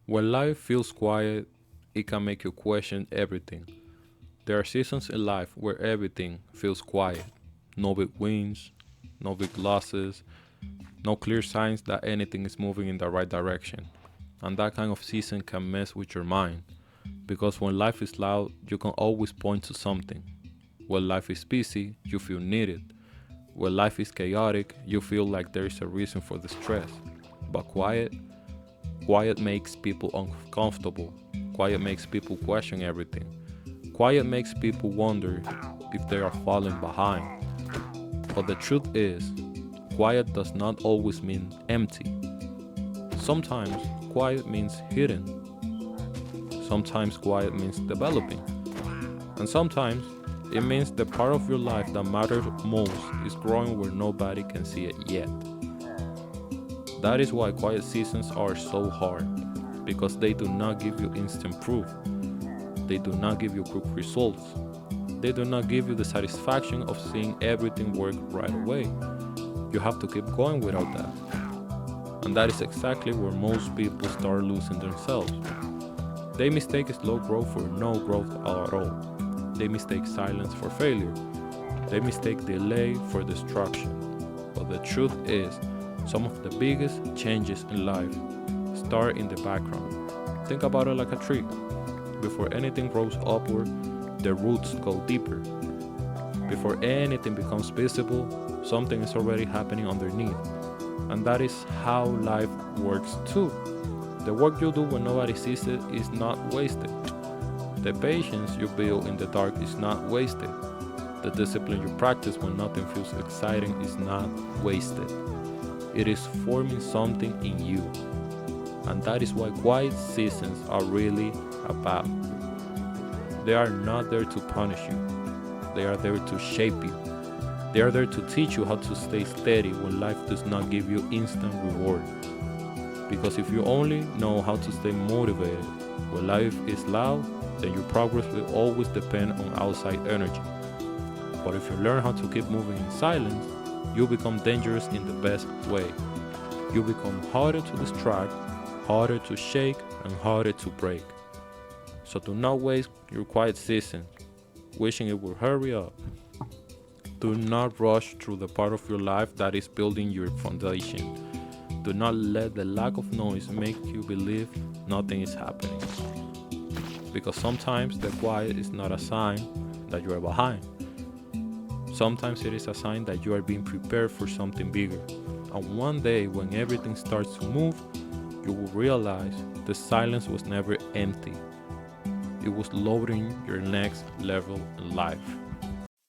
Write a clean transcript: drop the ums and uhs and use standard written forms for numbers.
When life feels quiet, it can make you question everything. There are seasons in life where everything feels quiet. No big wins, no big losses, no clear signs that anything is moving in the right direction. And that kind of season can mess with your mind. Because when life is loud, you can always point to something. When life is busy, you feel needed. When life is chaotic, you feel like there is a reason for the stress. But quiet makes people uncomfortable. Quiet makes people question everything. Quiet makes people wonder if they are falling behind. But the truth is, quiet does not always mean empty. Sometimes quiet means hidden. Sometimes quiet means developing. And sometimes it means the part of your life that matters most is growing where nobody can see it yet. That is why quiet seasons are so hard, because they do not give you instant proof. They do not give you quick results. They do not give you the satisfaction of seeing everything work right away. You have to keep going without that. And that is exactly where most people start losing themselves. They mistake slow growth for no growth at all. They mistake silence for failure. They mistake delay for destruction. But the truth is, some of the biggest changes in life start in the background. Think about it like a tree. Before anything grows upward, the roots go deeper. Before anything becomes visible, something is already happening underneath. And that is how life works too. The work you do when nobody sees it is not wasted. The patience you build in the dark is not wasted. The discipline you practice when nothing feels exciting is not wasted. It is forming something in you. And that is why quiet seasons are really about. They are not there to punish you, they are there to shape you. They are there to teach you how to stay steady when life does not give you instant reward. Because if you only know how to stay motivated when life is loud, then your progress will always depend on outside energy. But if you learn how to keep moving in silence, you become dangerous in the best way. You become harder to distract, harder to shake, and harder to break. So do not waste your quiet season wishing it would hurry up. Do not rush through the part of your life that is building your foundation. Do not let the lack of noise make you believe nothing is happening. Because sometimes the quiet is not a sign that you are behind. Sometimes it is a sign that you are being prepared for something bigger. And one day, when everything starts to move, you will realize the silence was never empty. It was loading your next level in life.